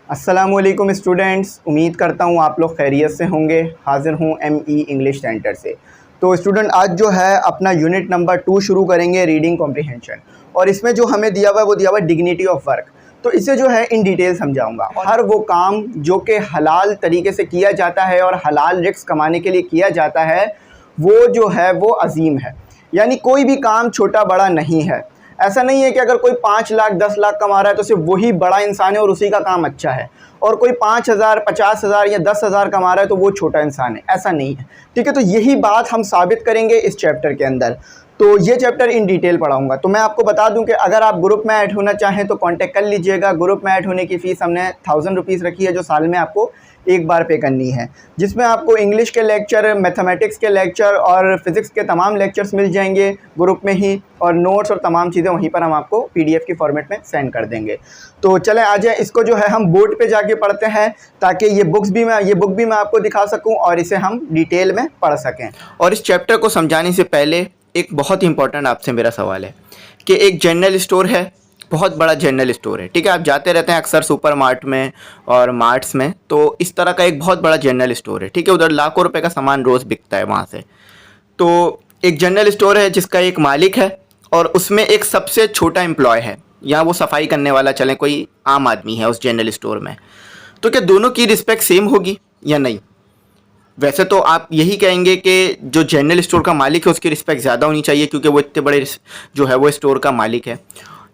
अस्सलामुअलैकुम स्टूडेंट्स, उम्मीद करता हूँ आप लोग खैरियत से होंगे। हाज़िर हूँ ME इंग्लिश सेंटर से। तो स्टूडेंट, आज जो है अपना यूनिट नंबर 2 शुरू करेंगे, रीडिंग कॉम्प्रिहेंशन। और इसमें जो हमें दिया हुआ है वो दिया हुआ है डिग्निटी ऑफ वर्क। तो इसे जो है इन डिटेल समझाऊंगा। हर वो काम जो कि हलाल तरीके से किया जाता है और हलाल रिस्क कमाने के लिए किया जाता है, वो जो है वो अजीम है। यानी कोई भी काम छोटा बड़ा नहीं है। ऐसा नहीं है कि अगर कोई 5 लाख 10 लाख कमा रहा है तो सिर्फ वही बड़ा इंसान है और उसी का काम अच्छा है, और कोई 5,000 50,000 या 10,000 कमा रहा है तो वो छोटा इंसान है। ऐसा नहीं है, ठीक है। तो यही बात हम साबित करेंगे इस चैप्टर के अंदर। तो ये चैप्टर इन डिटेल पढ़ाऊंगा। तो मैं आपको बता दूं कि अगर आप ग्रुप में ऐड होना चाहें तो कांटेक्ट कर लीजिएगा। ग्रुप में ऐड होने की फ़ीस हमने 1000 रुपीज़ रखी है, जो साल में आपको एक बार पे करनी है, जिसमें आपको इंग्लिश के लेक्चर, मैथमेटिक्स के लेक्चर और फिज़िक्स के तमाम लेक्चर्स मिल जाएंगे ग्रुप में ही, और नोट्स और तमाम चीज़ें वहीं पर हम आपको PDF की फॉर्मेट में सेंड कर देंगे। तो चलें आ जाए, इसको जो है हम बोर्ड पे जाके पढ़ते हैं, ताकि ये बुक भी मैं आपको दिखा सकूं और इसे हम डिटेल में पढ़ सकें। और इस चैप्टर को समझाने से पहले एक बहुत ही इंपॉर्टेंट आपसे मेरा सवाल है कि एक जनरल स्टोर है, बहुत बड़ा जनरल स्टोर है, ठीक है। आप जाते रहते हैं अक्सर सुपर मार्ट में और मार्ट्स में, तो इस तरह का एक बहुत बड़ा जनरल स्टोर है, ठीक है। उधर लाखों रुपए का सामान रोज़ बिकता है वहाँ से। तो एक जनरल स्टोर है जिसका एक मालिक है और उसमें एक सबसे छोटा एम्प्लॉय है, या वो सफाई करने वाला चलें, कोई आम आदमी है उस जनरल स्टोर में। तो क्या दोनों की रिस्पेक्ट सेम होगी या नहीं? वैसे तो आप यही कहेंगे कि जो जनरल स्टोर का मालिक है उसकी रिस्पेक्ट ज़्यादा होनी चाहिए, क्योंकि वो इतने बड़े जो है वो स्टोर का मालिक है।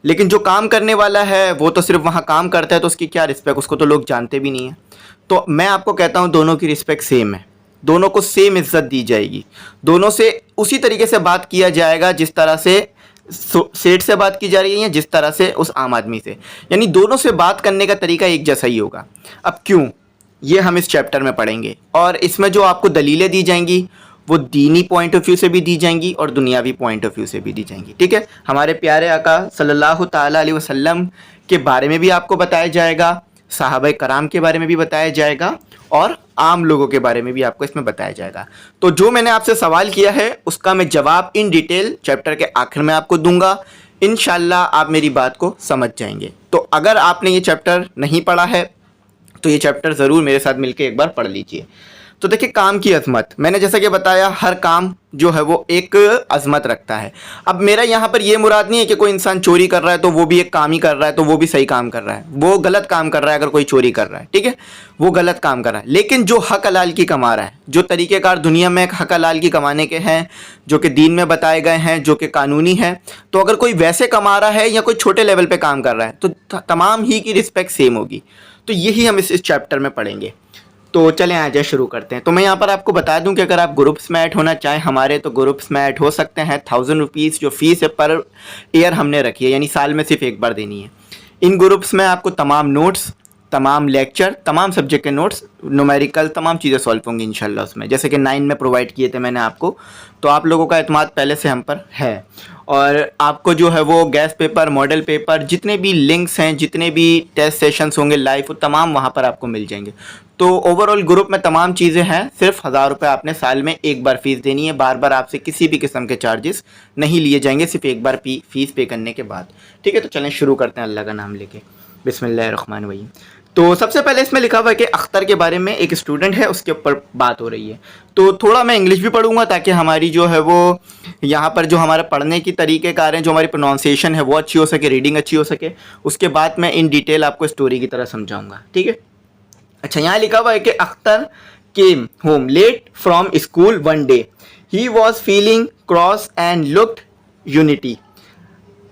लेकिन जो काम करने वाला है वो तो सिर्फ वहाँ काम करता है, तो उसकी क्या रिस्पेक्ट, उसको तो लोग जानते भी नहीं है। तो मैं आपको कहता हूँ दोनों की रिस्पेक्ट सेम है, दोनों को सेम इज्जत दी जाएगी, दोनों से उसी तरीके से बात किया जाएगा जिस तरह से सेठ से बात की जा रही है, जिस तरह से उस आम आदमी से। यानी दोनों से बात करने का तरीका एक जैसा ही होगा। अब क्यों, ये हम इस चैप्टर में पढ़ेंगे। और इसमें जो आपको दलीलें दी जाएंगी वो दीनी पॉइंट ऑफ व्यू से भी दी जाएंगी और दुनियावी पॉइंट ऑफ व्यू से भी दी जाएंगी, ठीक है। हमारे प्यारे आका सल्लल्लाहु ताला अलैहि वसल्लम के बारे में भी आपको बताया जाएगा, सहाबा कराम के बारे में भी बताया जाएगा, और आम लोगों के बारे में भी आपको इसमें बताया जाएगा। तो जो मैंने आपसे सवाल किया है उसका मैं जवाब इन डिटेल चैप्टर के आखिर में आपको दूंगा। इंशाल्लाह आप मेरी बात को समझ जाएंगे। तो अगर आपने ये चैप्टर नहीं पढ़ा है तो ये चैप्टर ज़रूर मेरे साथ मिलकर एक बार पढ़ लीजिए। तो देखिए, काम की अजमत, मैंने जैसा कि बताया हर काम जो है वो एक अजमत रखता है। अब मेरा यहाँ पर ये मुराद नहीं है कि कोई इंसान चोरी कर रहा है तो वो भी एक काम ही कर रहा है, तो वो भी सही काम कर रहा है। वो गलत काम कर रहा है अगर कोई चोरी कर रहा है, ठीक है, वो गलत काम कर रहा है। लेकिन जो हक हलाल की कमा रहा है, जो तरीक़ेकार दुनिया में हक हलाल की कमाने के हैं, जो कि दीन में बताए गए हैं, जो कि कानूनी है, तो अगर कोई वैसे कमा रहा है या कोई छोटे लेवल पर काम कर रहा है तो तमाम ही की रिस्पेक्ट सेम होगी। तो यही हम इस चैप्टर में पढ़ेंगे। तो चलें आ जाए, शुरू करते हैं। तो मैं यहाँ पर आपको बता दूं कि अगर आप ग्रुप्स में ऐड होना चाहें हमारे, तो ग्रुप्स में ऐड हो सकते हैं। 1000 रुपीज़ जो फ़ीस है पर ईयर हमने रखी है, यानी साल में सिर्फ एक बार देनी है। इन ग्रुप्स में आपको तमाम नोट्स, तमाम लेक्चर, तमाम सब्जेक्ट के नोट्स, न्यूमेरिकल, तमाम चीज़ें सॉल्व होंगी इंशाल्लाह उसमें, जैसे कि 9 में प्रोवाइड किए थे मैंने आपको। तो आप लोगों का एतमाद पहले से हम पर है। और आपको जो है वो गैस पेपर, मॉडल पेपर, जितने भी लिंक्स हैं, जितने भी टेस्ट सेशंस होंगे लाइव, वो तमाम वहाँ पर आपको मिल जाएंगे। तो ओवरऑल ग्रुप में तमाम चीज़ें हैं। सिर्फ 1000 रुपये आपने साल में एक बार फ़ीस देनी है। बार बार आपसे किसी भी किस्म के चार्जेस नहीं लिए जाएंगे, सिर्फ एक बार फ़ीस पे करने के बाद, ठीक है। तो चलें शुरू करते हैं अल्लाह का नाम लेके। बिस्मिल्लाहिर्रहमानिर्रहीम। तो सबसे पहले इसमें लिखा हुआ है कि अख्तर के बारे में एक स्टूडेंट है, उसके ऊपर बात हो रही है। तो थोड़ा मैं इंग्लिश भी पढ़ूंगा ताकि हमारी जो है वो यहाँ पर जो हमारे पढ़ने की तरीक़ेकार हैं, जो हमारी प्रोनाउंसिएशन है वो अच्छी हो सके, रीडिंग अच्छी हो सके। उसके बाद मैं इन डिटेल आपको स्टोरी की तरह समझाऊँगा, ठीक है। अच्छा, यहाँ लिखा हुआ है कि Akhtar came home late from school one day, he was feeling cross and looked unity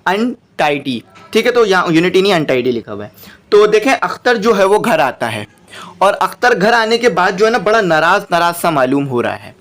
untidy, ठीक है। तो यहाँ यूनिटी नहीं, अनटाइडी लिखा हुआ है। तो देखें, अख्तर जो है वो घर आता है, और अख्तर घर आने के बाद जो है ना बड़ा नाराज़ सा मालूम हो रहा है।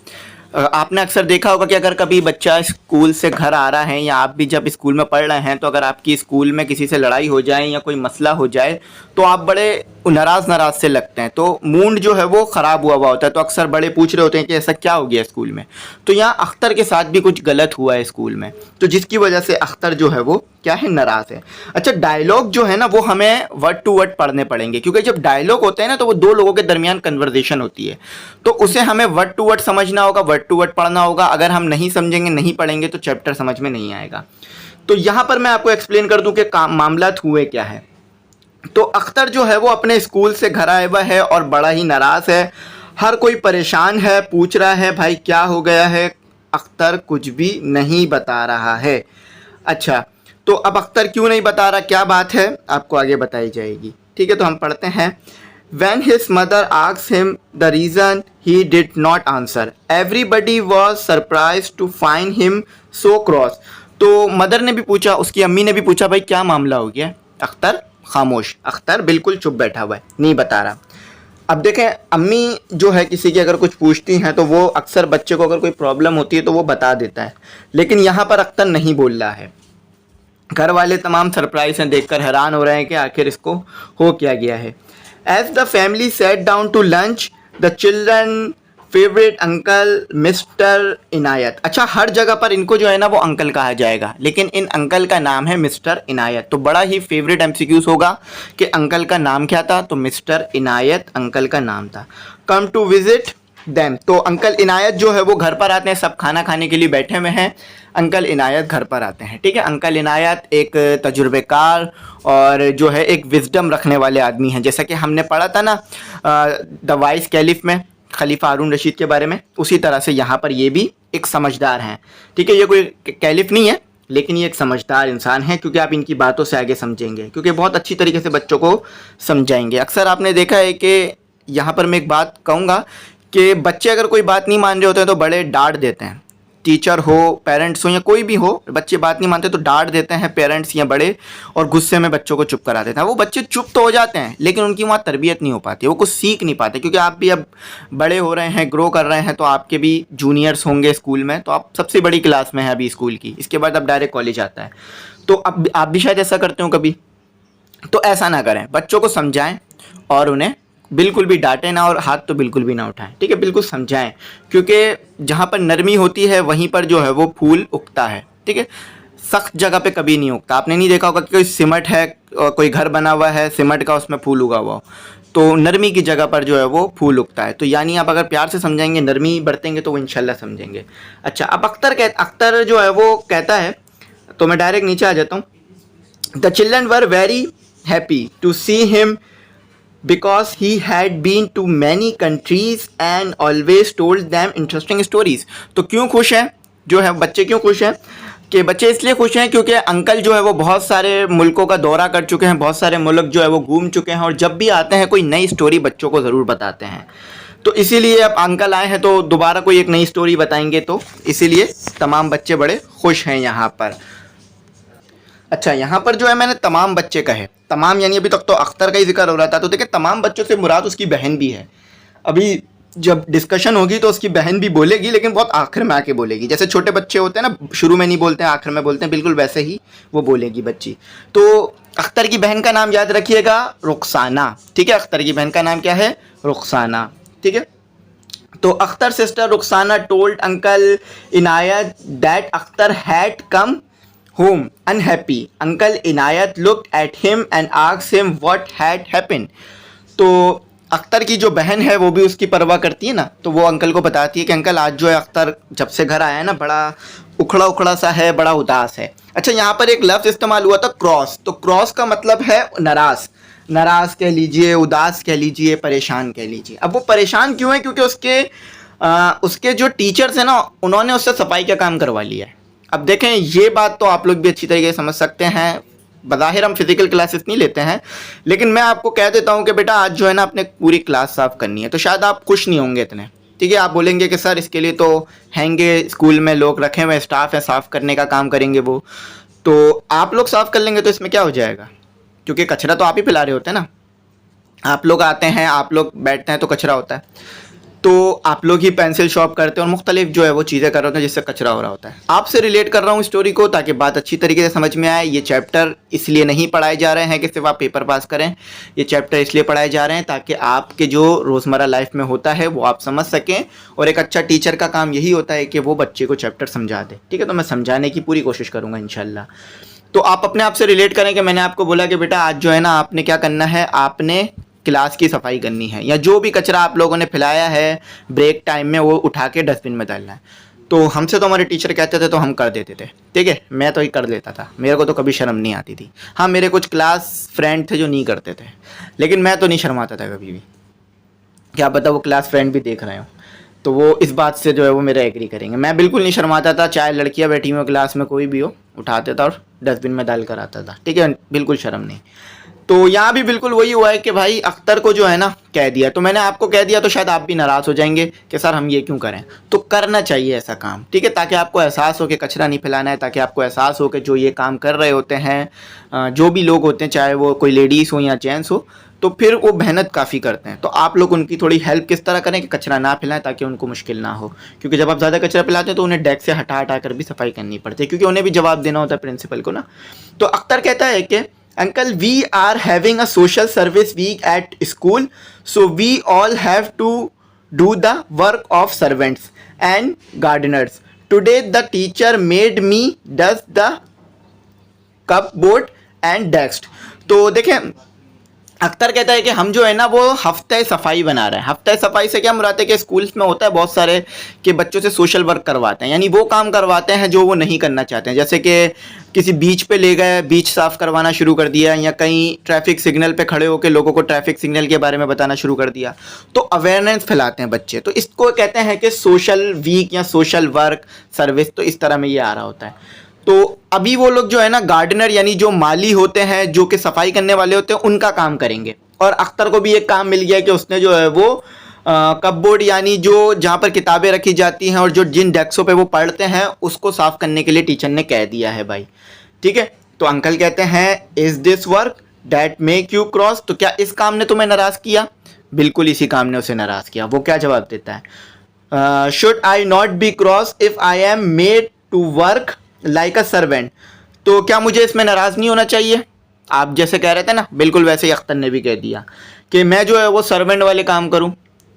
आपने अक्सर देखा होगा कि अगर कभी बच्चा स्कूल से घर आ रहा है, या आप भी जब स्कूल में पढ़ रहे हैं, तो अगर आपकी स्कूल में किसी से लड़ाई हो जाए या कोई मसला हो जाए तो आप बड़े नाराज़ से लगते हैं, तो मूड जो है वो ख़राब हुआ होता है। तो अक्सर बड़े पूछ रहे होते हैं कि ऐसा क्या हो गया स्कूल में। तो यहाँ अख्तर के साथ भी कुछ गलत हुआ है स्कूल में, तो जिसकी वजह से अख्तर जो है वो क्या है, नाराज़ है। अच्छा, डायलॉग जो है ना वो हमें वर्ड टू वर्ड पढ़ने पड़ेंगे, क्योंकि जब डायलॉग होते हैं ना तो वो दो लोगों के दरमियान कन्वर्जेशन होती है, तो उसे हमें वर्ड टू वर्ड समझना होगा, वर्ड टू वर्ड पढ़ना होगा। अगर हम नहीं समझेंगे, नहीं पढ़ेंगे, तो चैप्टर समझ में नहीं आएगा। तो यहाँ पर मैं आपको एक्सप्लेन कर दूं कि मामलात हुए क्या है। तो अख्तर जो है वो अपने स्कूल से घर आया हुआ है और बड़ा ही नाराज़ है। हर कोई परेशान है, पूछ रहा है भाई क्या हो गया है। अख्तर कुछ भी नहीं बता रहा है। अच्छा, तो अब अख्तर क्यों नहीं बता रहा, क्या बात है, आपको आगे बताई जाएगी। ठीक है, तो हम पढ़ते हैं। When his mother asked him the reason, he did not answer. Everybody was surprised to find him so cross. तो मदर ने भी पूछा, उसकी अम्मी ने भी पूछा भाई क्या मामला हो गया। अख्तर खामोश, अख्तर बिल्कुल चुप बैठा हुआ है, नहीं बता रहा। अब देखें, अम्मी जो है किसी की अगर कुछ पूछती हैं तो वो अक्सर बच्चे को अगर कोई प्रॉब्लम होती है तो वो बता देता है, लेकिन यहाँ पर अख्तर नहीं बोल रहा है। घर वाले तमाम सरप्राइज हैं, देखकर हैरान हो रहे हैं कि आखिर इसको हो क्या गया है। As the family sat down to lunch, the children favorite uncle mister Inayat. अच्छा, हर जगह पर इनको जो है ना वो अंकल कहा जाएगा, लेकिन इन अंकल का नाम है मिस्टर इनायत। तो बड़ा ही फेवरेट एमसीक्यूज होगा कि अंकल का नाम क्या था, तो मिस्टर इनायत अंकल का नाम था। कम टू विजिट देम, तो अंकल इनायत जो है वो घर पर आते हैं, सब खाना खाने के लिए बैठे हुए हैं, अंकल इनायत घर पर आते हैं। ठीक है, अंकल इनायत एक तजुर्बेकार और जो है एक विजडम रखने वाले आदमी हैं। जैसा कि हमने पढ़ा था ना द वाइस कैलिफ में खलीफा हारून रशीद के बारे में, उसी तरह से यहाँ पर ये भी एक समझदार हैं। ठीक है, ये कोई कैलिफ नहीं है, लेकिन ये एक समझदार इंसान है, क्योंकि आप इनकी बातों से आगे समझेंगे, क्योंकि बहुत अच्छी तरीके से बच्चों को समझाएंगे। अक्सर आपने देखा है कि यहाँ पर मैं एक बात कहूँगा कि बच्चे अगर कोई बात नहीं मान रहे होते हैं तो बड़े डांट देते हैं। टीचर हो, पेरेंट्स हो या कोई भी हो, बच्चे बात नहीं मानते तो डांट देते हैं पेरेंट्स या बड़े, और गुस्से में बच्चों को चुप करा देते हैं। वो बच्चे चुप तो हो जाते हैं, लेकिन उनकी वहाँ तरबियत नहीं हो पाती, वो कुछ सीख नहीं पाते, क्योंकि आप भी अब बड़े हो रहे हैं, ग्रो कर रहे हैं, तो आपके भी जूनियर्स होंगे स्कूल में, तो आप सबसे बड़ी क्लास में हैं अभी स्कूल की, इसके बाद अब डायरेक्ट कॉलेज आता है। तो अब आप भी शायद ऐसा करते हो कभी, तो ऐसा ना करें, बच्चों को समझाएं और उन्हें बिल्कुल भी डांटें ना, और हाथ तो बिल्कुल भी ना उठाएं। ठीक है, बिल्कुल समझाएं, क्योंकि जहाँ पर नरमी होती है वहीं पर जो है वो फूल उगता है। ठीक है, सख्त जगह पे कभी नहीं उगता। आपने नहीं देखा होगा कि कोई सिमट है, कोई घर बना हुआ है सिमट का, उसमें फूल उगा हुआ हो, तो नरमी की जगह पर जो है वो फूल उगता है। तो यानी आप अगर प्यार से समझाएंगे, नरमी बरतेंगे, तो वो इंशाल्लाह समझेंगे। अच्छा, अब अख्तर जो है वो कहता है, तो मैं डायरेक्ट नीचे आ जाता हूँ। The children were very happy to see him because he had been to many countries and always told them interesting stories। तो क्यों खुश हैं जो है बच्चे, क्यों खुश हैं, कि बच्चे इसलिए खुश हैं क्योंकि अंकल जो है वो बहुत सारे मुल्कों का दौरा कर चुके हैं, बहुत सारे मुल्क जो है वो घूम चुके हैं, और जब भी आते हैं कोई नई स्टोरी बच्चों को ज़रूर बताते हैं। तो इसीलिए अब अंकल आए हैं तो दोबारा कोई एक नई स्टोरी बताएंगे, तो इसीलिए तमाम बच्चे बड़े खुश हैं यहाँ पर। अच्छा, यहाँ पर जो है मैंने तमाम बच्चे कहे, तमाम यानी अभी तक तो अख्तर का ही जिक्र हो रहा था, तो देखिए तमाम बच्चों से मुराद उसकी बहन भी है। अभी जब डिस्कशन होगी तो उसकी बहन भी बोलेगी, लेकिन बहुत आखिर में आके बोलेगी। जैसे छोटे बच्चे होते हैं ना, शुरू में नहीं बोलते हैं, आखिर में बोलते हैं, बिल्कुल वैसे ही वो बोलेगी बच्ची। तो अख्तर की बहन का नाम याद रखिएगा, रुखसाना। ठीक है, अख्तर की बहन का नाम क्या है, रुखसाना। ठीक है, तो Akhtar sister Rukhsana told uncle Inayat that Akhtar had come home unhappy। Uncle Inayat looked at him and asked him what had happened। तो अख्तर की जो बहन है वो भी उसकी परवाह करती है ना, तो वो अंकल को बताती है कि अंकल आज जो है अख्तर जब से घर आया है ना बड़ा उखड़ा उखड़ा सा है, बड़ा उदास है। अच्छा, यहाँ पर एक लफ्ज़ इस्तेमाल हुआ था क्रॉस, तो क्रॉस का मतलब है नाराज़, नाराज़ कह लीजिए, उदास कह लीजिए, परेशान कह लीजिए। अब वो परेशान क्यों है, क्योंकि उसके जो टीचर्स हैं ना उन्होंने उससे सफाई का काम करवा लिया है। अब देखें, ये बात तो आप लोग भी अच्छी तरीके से समझ सकते हैं। बज़ाहिर हम फिज़िकल क्लासेस नहीं लेते हैं, लेकिन मैं आपको कह देता हूँ कि बेटा आज जो है ना अपने पूरी क्लास साफ़ करनी है, तो शायद आप खुश नहीं होंगे इतने। ठीक है, आप बोलेंगे कि सर इसके लिए तो हैंगे स्कूल में लोग रखे हुए स्टाफ है, साफ़ करने का काम करेंगे वो, तो आप लोग साफ़ कर लेंगे तो इसमें क्या हो जाएगा, क्योंकि कचरा तो आप ही फैला रहे होते हैं ना। आप लोग आते हैं, आप लोग बैठते हैं तो कचरा होता है, तो आप लोग ही पेंसिल शॉप करते हैं और मुख्तलिफ जो है वो चीज़ें कर रहे होते हैं जिससे कचरा हो रहा होता है। आपसे रिलेट कर रहा हूँ स्टोरी को ताकि बात अच्छी तरीके से समझ में आए। ये चैप्टर इसलिए नहीं पढ़ाए जा रहे हैं कि सिर्फ आप पेपर पास करें, ये चैप्टर इसलिए पढ़ाए जा रहे हैं ताकि आपके जो रोज़मर्रा लाइफ में होता है वो आप समझ सकें, और एक अच्छा टीचर का काम यही होता है कि वो बच्चे को चैप्टर समझा दे। ठीक है, तो मैं समझाने की पूरी कोशिश करूँगा इंशाल्लाह। तो आप अपने आप से रिलेट करें कि मैंने आपको बोला कि बेटा आज जो है ना आपने क्या करना है, आपने क्लास की सफाई करनी है, या जो भी कचरा आप लोगों ने फैलाया है ब्रेक टाइम में वो उठा के डस्टबिन में डालना है। तो हमसे तो हमारे टीचर कहते थे तो हम कर देते थे, ठीक है, मैं तो ही कर लेता था, मेरे को तो कभी शर्म नहीं आती थी। हाँ, मेरे कुछ क्लास फ्रेंड थे जो नहीं करते थे, लेकिन मैं तो नहीं शर्माता था कभी भी। क्या पता वो क्लास फ्रेंड भी देख रहे हो, तो वो इस बात से जो है वो मेरा एग्री करेंगे। मैं बिल्कुल नहीं शर्माता था, चाहे लड़कियां बैठी हो क्लास में, कोई भी हो, उठाते था और डस्टबिन में डाल कर आता था, ठीक है, बिल्कुल शर्म नहीं। तो यहाँ भी बिल्कुल वही हुआ है कि भाई अख्तर को जो है ना कह दिया, तो मैंने आपको कह दिया तो शायद आप भी नाराज़ हो जाएंगे कि सर हम ये क्यों करें। तो करना चाहिए ऐसा काम, ठीक है, ताकि आपको एहसास हो कि कचरा नहीं फैलाना है, ताकि आपको एहसास हो कि जो ये काम कर रहे होते हैं जो भी लोग होते हैं, चाहे वो कोई लेडीज़ हो या जेंट्स हो, तो फिर वो मेहनत काफ़ी करते हैं। तो आप लोग उनकी थोड़ी हेल्प किस तरह करें कि कचरा ना फैलाएं, ताकि उनको मुश्किल ना हो, क्योंकि जब आप ज़्यादा कचरा फैलाते हैं तो उन्हें डेस्क से हटा हटा कर भी सफाई करनी पड़ती है, क्योंकि उन्हें भी जवाब देना होता है प्रिंसिपल को ना। तो अख्तर कहता है कि uncle we are having a social service week at school, so we all have to do the work of servants and gardeners. Today the teacher made me dust the cupboard and desk. तो देखें, अख्तर कहता है कि हम जो है ना वो हफ्ते सफाई बना रहे हैं। हफ्ते सफाई से क्या मुराद है कि स्कूल्स में होता है बहुत सारे कि बच्चों से सोशल वर्क करवाते हैं, यानी वो काम करवाते हैं जो वो नहीं करना चाहते हैं। जैसे कि किसी बीच पे ले गए, बीच साफ़ करवाना शुरू कर दिया, या कहीं ट्रैफिक सिग्नल पे खड़े होकर लोगों को ट्रैफिक सिग्नल के बारे में बताना शुरू कर दिया, तो अवेयरनेस फैलाते हैं बच्चे। तो इसको कहते हैं कि सोशल वीक या सोशल वर्क सर्विस, तो इस तरह में ये आ रहा होता है। तो अभी वो लोग जो है ना गार्डनर यानी जो माली होते हैं, जो कि सफाई करने वाले होते हैं, उनका काम करेंगे। और अख्तर को भी एक काम मिल गया कि उसने जो है वो कपबोर्ड यानी जो जहाँ पर किताबें रखी जाती हैं और जो जिन डेस्कों पे वो पढ़ते हैं उसको साफ़ करने के लिए टीचर ने कह दिया है भाई, ठीक है। तो अंकल कहते हैं is this work that make you cross, तो क्या इस काम ने तुम्हें नाराज़ किया? बिल्कुल इसी काम ने उसे नाराज़ किया। वो क्या जवाब देता है, should I not be cross if I am made to work like a servant. तो क्या मुझे इसमें नाराज़ नहीं होना चाहिए? आप जैसे कह रहे थे ना, बिल्कुल वैसे ही अख्तर ने भी कह दिया कि मैं जो है वो सर्वेंट वाले काम करूं।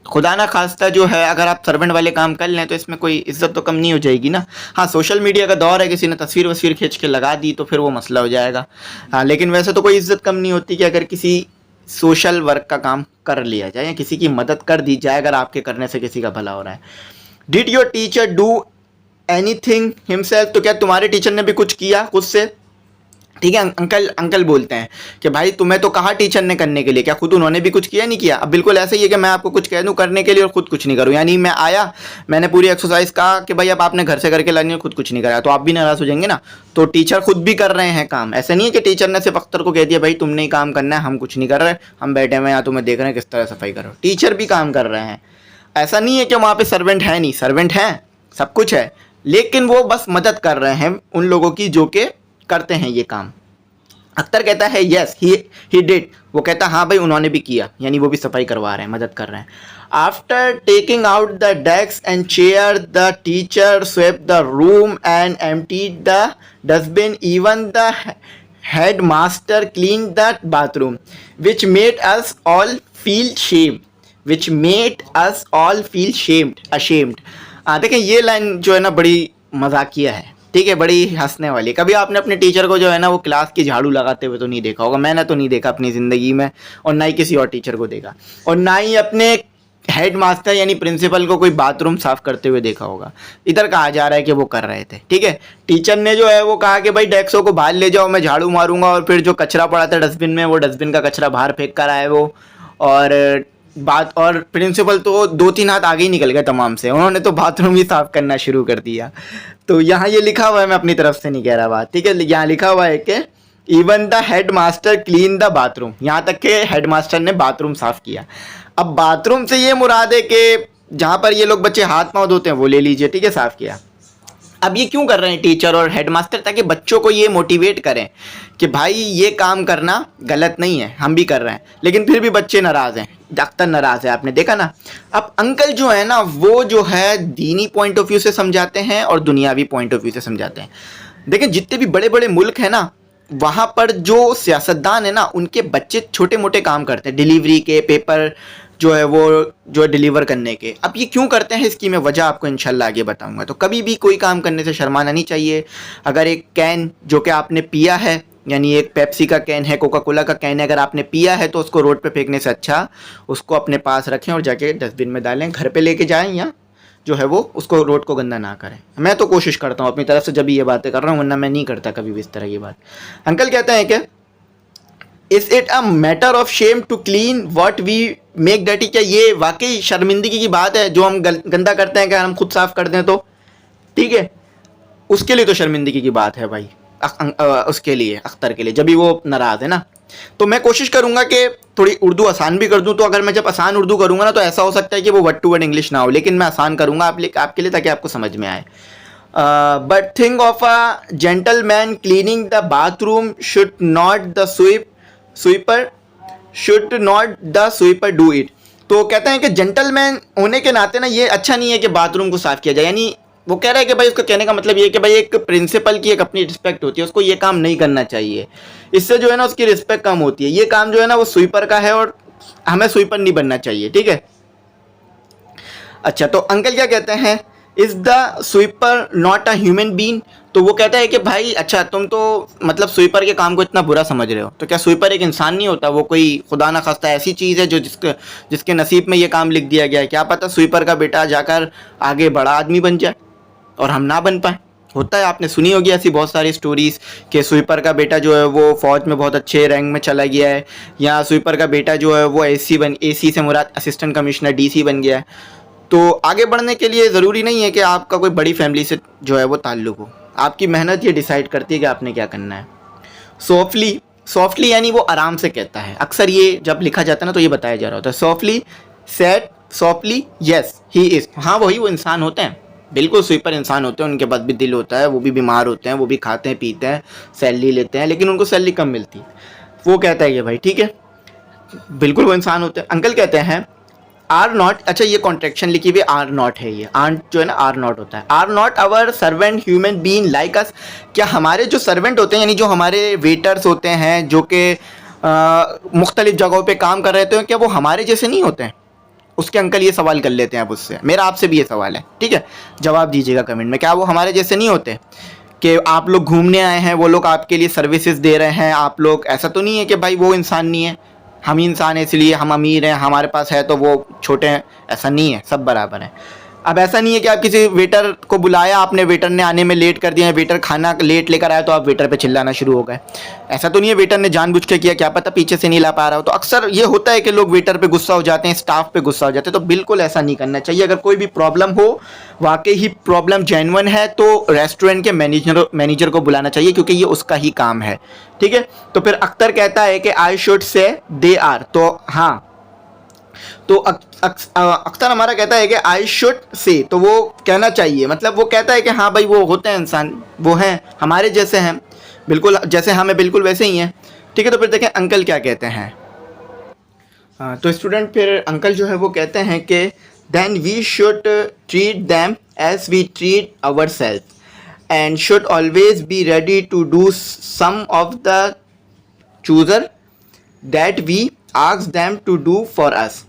खुदा ना खास्ता जो है अगर आप सर्वेंट वाले काम कर लें तो इसमें कोई इज्जत तो कम नहीं हो जाएगी ना। हाँ, सोशल मीडिया का दौर है, किसी ने तस्वीर वस्वीर खींच के लगा दी तो फिर वो मसला हो जाएगा। हाँ, लेकिन वैसे तो कोई इज्जत कम नहीं होती कि अगर किसी सोशल वर्क का काम कर लिया जाए या किसी की मदद कर दी जाए, अगर आपके करने से किसी का भला हो रहा है। Did your teacher do anything himself, तो क्या तुम्हारे टीचर ने भी कुछ किया खुद से? ठीक है, अंकल बोलते हैं कि भाई तुम्हें तो कहा टीचर ने करने के लिए, क्या खुद उन्होंने भी कुछ किया? नहीं किया। अब बिल्कुल ऐसे ही है कि मैं आपको कुछ कह दूं करने के लिए और खुद कुछ नहीं करूं, यानी मैं आया, मैंने पूरी एक्सरसाइज कहा कि भाई अब आपने घर से करके लानी है, खुद कुछ नहीं करा, तो आप भी नाराज़ हो जाएंगे ना। तो टीचर खुद भी कर रहे हैं काम, ऐसा नहीं है कि टीचर ने सिर्फ अख्तर को कह दिया भाई तुमने ही काम करना है, हम कुछ नहीं कर रहे, हम बैठे हुए यहाँ तुम्हें देख रहे हैं किस तरह सफाई करो। टीचर भी काम कर रहे हैं, ऐसा नहीं है कि वहाँ पर सर्वेंट है नहीं, सर्वेंट हैं, सब कुछ है, लेकिन वो बस मदद कर रहे हैं उन लोगों की जो कि करते हैं ये काम। अख्तर कहता है यस ही डिड, वो कहता है हाँ भाई उन्होंने भी किया, यानी वो भी सफाई करवा रहे हैं, मदद कर रहे हैं। After taking out the desk and chair the teacher swept the room and emptied the dustbin, even the head master clean the bathroom, which made us all feel shamed, which made us all feel ashamed. देखें ये line जो है ना बड़ी मजाकिया है, ठीक है, बड़ी हंसने वाली। कभी आपने अपने टीचर को जो है ना वो क्लास की झाड़ू लगाते हुए तो नहीं देखा होगा, मैंने तो नहीं देखा अपनी ज़िंदगी में, और ना ही किसी और टीचर को देखा, और ना ही अपने हेड मास्टर यानी प्रिंसिपल को कोई बाथरूम साफ़ करते हुए देखा होगा। इधर कहा जा रहा है कि वो कर रहे थे, ठीक है। टीचर ने जो है वो कहा कि भाई डेस्कों को बाहर ले जाओ, मैं झाड़ू मारूंगा, और फिर जो कचरा पड़ा था डस्टबिन में वो डस्टबिन का कचरा बाहर फेंक कर आए वो, और प्रिंसिपल तो 2-3 हाथ आगे ही निकल गए तमाम से, उन्होंने तो बाथरूम ही साफ़ करना शुरू कर दिया। तो यहाँ ये लिखा हुआ है, मैं अपनी तरफ से नहीं कह रहा बात, ठीक है, यहाँ लिखा हुआ है कि even the head master clean the bathroom, यहाँ तक कि हेड मास्टर ने बाथरूम साफ़ किया। अब बाथरूम से ये मुराद है कि जहाँ पर ये लोग बच्चे हाथ पाँव धोते हैं वो ले लीजिए, ठीक है, साफ़ किया। अब ये क्यों कर रहे हैं टीचर और हेडमास्टर? ताकि बच्चों को ये मोटिवेट करें कि भाई ये काम करना गलत नहीं है, हम भी कर रहे हैं, लेकिन फिर भी बच्चे नाराज़ हैं, अख्तर नाराज़ है, आपने देखा ना। अब अंकल जो है ना वो जो है दीनी पॉइंट ऑफ व्यू से समझाते हैं और दुनियावी पॉइंट ऑफ व्यू से समझाते हैं। देखें जितने भी बड़े बड़े मुल्क हैं ना, वहाँ पर जो सियासतदान है ना उनके बच्चे छोटे मोटे काम करते हैं, डिलीवरी के, पेपर जो है वो जो डिलीवर करने के। अब ये क्यों करते हैं इसकी मैं वजह आपको इंशाल्लाह आगे बताऊंगा। तो कभी भी कोई काम करने से शर्माना नहीं चाहिए। अगर एक कैन जो कि आपने पिया है, यानी एक पेप्सी का कैन है, कोका कोला का कैन है, अगर आपने पिया है तो उसको रोड पे फेंकने से अच्छा उसको अपने पास रखें और जाके डस्टबिन में डालें, घर पे लेके जाएं या जो है वो उसको रोड को गंदा ना करें। मैं तो कोशिश करता हूँ अपनी तरफ से जब भी ये बातें कर रहा हूँ, वरना मैं नहीं करता कभी भी इस तरह की बात। अंकल कहते हैं कि is it a matter of shame to clean what we make dirty, क्या ये वाकई शर्मिंदगी की बात है जो हम गंदा करते हैं, क्या हम खुद साफ कर दें तो ठीक है, उसके लिए तो शर्मिंदगी की बात है भाई। उसके लिए अख्तर के लिए जब भी वो नाराज़ है ना, तो मैं कोशिश करूंगा कि थोड़ी उर्दू आसान भी कर दूं। तो अगर मैं जब आसान उर्दू करूंगा ना तो ऐसा हो सकता है कि वो वर्ड टू वर्ड इंग्लिश ना हो, लेकिन मैं आसान करूंगा आपके लिए ताकि आपको समझ में आए। But think of a gentleman cleaning the bathroom should not the sweeper should not the sweeper do it. तो कहते हैं कि जेंटलमैन होने के नाते ना ये अच्छा नहीं है कि बाथरूम को साफ किया जाए। यानी वो कह रहा है कि भाई, उसका कहने का मतलब ये है कि भाई एक प्रिंसिपल की एक अपनी रिस्पेक्ट होती है, उसको ये काम नहीं करना चाहिए, इससे जो है ना उसकी रिस्पेक्ट कम होती है। ये काम जो है ना वो स्वीपर का है और हमें स्वीपर नहीं बनना चाहिए, ठीक है। अच्छा, तो अंकल क्या कहते हैं, is the sweeper not a human being. तो वो कहता है कि भाई अच्छा तुम तो मतलब स्वीपर के काम को इतना बुरा समझ रहे हो, तो क्या स्वीपर एक इंसान नहीं होता? वो कोई खुदा ना खास्ता ऐसी चीज़ है जो जिसके नसीब में ये काम लिख दिया गया है। क्या पता स्वीपर का बेटा जाकर आगे बड़ा आदमी बन जाए और हम ना बन पाए। होता है, आपने सुनी होगी ऐसी बहुत सारी स्टोरीज़ कि स्वीपर का बेटा जो है वो फ़ौज में बहुत अच्छे रैंक में चला गया है, या स्वीपर का बेटा जो है वो एसी से मुराद असिस्टेंट कमिश्नर डीसी बन गया है। तो आगे बढ़ने के लिए ज़रूरी नहीं है कि आपका कोई बड़ी फैमिली से जो है वो ताल्लुक़ हो, आपकी मेहनत ये डिसाइड करती है कि आपने क्या करना है। सॉफ्टली यानी वो आराम से कहता है। अक्सर ये जब लिखा जाता है ना तो ये बताया जा रहा होता है, softly said softly yes he is. हाँ वही वो इंसान होते हैं, बिल्कुल स्वीपर इंसान होते हैं, उनके पास भी दिल होता है, वो भी बीमार होते हैं, वो भी खाते हैं पीते हैं, सैलरी लेते हैं, लेकिन उनको सैलरी कम मिलती है। वो कहता है कि भाई ठीक है, बिल्कुल वो इंसान होते हैं। अंकल कहते हैं आर नॉट, अच्छा ये कॉन्ट्रेक्शन लिखी हुई आर नॉट है, ये आर जो है ना आर नॉट होता है। Are not our servant human being like us. क्या हमारे जो सर्वेंट होते हैं यानी जो हमारे वेटर्स होते हैं जो कि मुख्तलिफ जगहों पे काम कर रहे होते हैं, क्या वो हमारे जैसे नहीं होते हैं? उसके अंकल ये सवाल कर लेते हैं अब उससे, मेरा आपसे भी ये सवाल है, ठीक है, जवाब दीजिएगा कमेंट में। क्या वो हमारे जैसे नहीं होते कि आप लोग घूमने आए हैं, वो लोग आपके लिए सर्विसेज दे रहे हैं, आप लोग ऐसा तो नहीं है कि भाई वो इंसान नहीं है, हम ही इंसान हैं इसलिए हम अमीर हैं, हमारे पास है तो वो छोटे हैं, ऐसा नहीं है, सब बराबर हैं। अब ऐसा नहीं है कि आप किसी वेटर को बुलाया, आपने वेटर ने आने में लेट कर दिया, वेटर खाना लेट लेकर आया तो आप वेटर पे चिल्लाना शुरू हो गए। ऐसा तो नहीं है वेटर ने जानबूझ के किया, क्या पता पीछे से नहीं ला पा रहा हो। तो अक्सर ये होता है कि लोग वेटर पे गुस्सा हो जाते हैं, स्टाफ पे गुस्सा हो जाते हैं, तो बिल्कुल ऐसा नहीं करना चाहिए। अगर कोई भी प्रॉब्लम हो, वाकई ही प्रॉब्लम जेन्युइन है, तो रेस्टोरेंट के मैनेजर को बुलाना चाहिए, क्योंकि ये उसका ही काम है, ठीक है। तो फिर अख्तर कहता है कि I should say they are, तो हाँ, तो अख्तर हमारा कहता है कि आई शुड से, तो वो कहना चाहिए, मतलब वो कहता है कि हाँ भाई वो होते हैं इंसान, वो हैं हमारे जैसे हैं, बिल्कुल जैसे हमें बिल्कुल वैसे ही हैं, ठीक है। तो फिर देखें अंकल क्या कहते हैं। तो स्टूडेंट फिर अंकल जो है वो कहते हैं कि then we should treat them as we treat our self and should always be ready to do some of the chores that we ask them to do for us.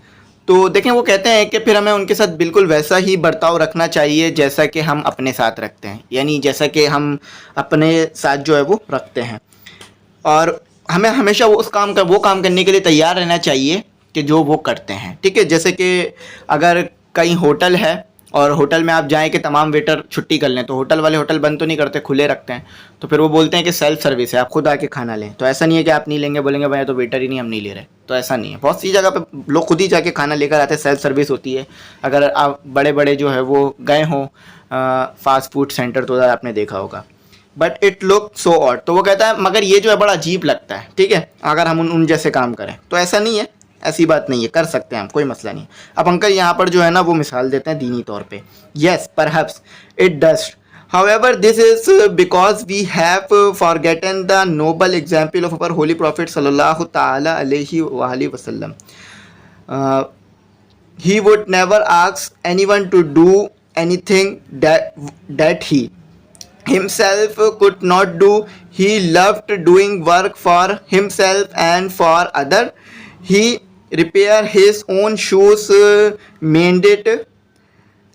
तो देखें वो कहते हैं कि फिर हमें उनके साथ बिल्कुल वैसा ही बर्ताव रखना चाहिए जैसा कि हम अपने साथ रखते हैं, यानी जैसा कि हम अपने साथ जो है वो रखते हैं, और हमें हमेशा वो काम करने के लिए तैयार रहना चाहिए कि जो वो करते हैं, ठीक है। जैसे कि अगर कहीं होटल है और होटल में आप जाएं कि तमाम वेटर छुट्टी कर लें, तो होटल वाले होटल बंद तो नहीं करते, खुले रखते हैं, तो फिर वो बोलते हैं कि सेल्फ सर्विस है, आप खुद आके खाना लें। तो ऐसा नहीं है कि आप नहीं लेंगे, बोलेंगे भाई तो वेटर ही नहीं, हम नहीं ले रहे, तो ऐसा नहीं है। बहुत सी जगह पे लोग खुद ही जाके खाना लेकर आते हैं, सेल्फ सर्विस होती है। अगर आप बड़े बड़े जो है वो गए हों फास्ट फूड सेंटर तो आपने देखा होगा, but it look so odd. तो वो कहता है मगर ये जो है बड़ा अजीब लगता है, ठीक है, अगर हम उन जैसे काम करें। तो ऐसा नहीं है, ऐसी बात नहीं है, कर सकते हैं हम, कोई मसला नहीं। अब अंकल यहाँ पर जो है ना वो मिसाल देते हैं दीनी तौर पे। Yes perhaps it does, however this is because we have forgotten the noble example of our holy prophet sallallahu ta'ala alayhi wasallam. He would never ask anyone to do anything that he himself could not do. He loved doing work for himself and for other. He repaired his own shoes, mended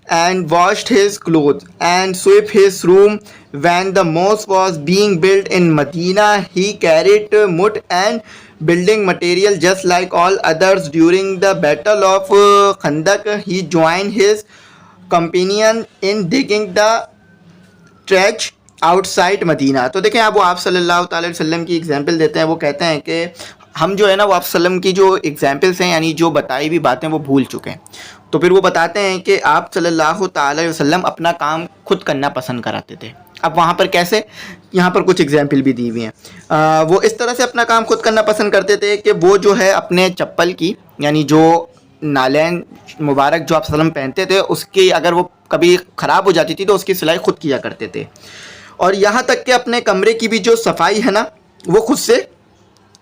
and washed his clothes and swept his room. When the mosque was being built in Medina, he carried mud and building material just like all others. During the battle of Khandaq, he joined his companion in digging the trench outside Medina. तो देखें आप, वो आप सल्लल्लाहु अलैहि वसल्लम की example देते हैं। वो कहते हैं कि हम जो है ना वो आप सल्लम की जो एग्जाम्पल्स हैं यानी जो बताई हुई बातें वो भूल चुके हैं। तो फिर वो बताते हैं कि आप सल्लल्लाहु अलैहि वसल्लम अपना काम खुद करना पसंद कराते थे। अब वहाँ पर कैसे, यहाँ पर कुछ एग्जाम्पल भी दी हुई हैं। वो इस तरह से अपना काम खुद करना पसंद करते थे कि वो जो है अपने चप्पल की यानी जो नालैन मुबारक जो आप सल्लम पहनते थे उसकी अगर वो कभी ख़राब हो जाती थी तो उसकी सिलाई खुद किया करते थे। और यहाँ तक कि अपने कमरे की भी जो सफाई है ना वो खुद से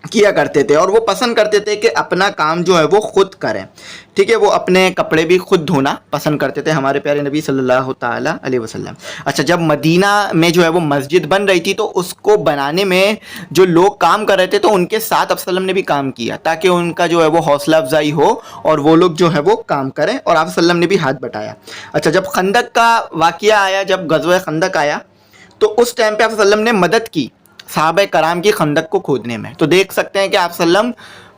किया करते थे। और वो पसंद करते थे कि अपना काम जो है वो खुद करें। ठीक है, वो अपने कपड़े भी खुद धोना पसंद करते थे हमारे प्यारे नबी सल्लल्लाहु ताला अलैहि वसल्लम। अच्छा, जब मदीना में जो है वो मस्जिद बन रही थी तो उसको बनाने में जो लोग काम कर रहे थे तो उनके साथ आप सल्लम ने भी काम किया ताकि उनका जो है वो हौसला अफजाई हो और वो लोग जो है वो काम करें, और आप सल्लम ने भी हाथ बटाया। अच्छा, जब खंदक का वाक़या आया, जब ग़ज़वा खंदक आया तो उस टाइम पे आप सल्लम ने मदद की सहाबा कराम की खंदक को खोदने में। तो देख सकते हैं कि आप सल्लम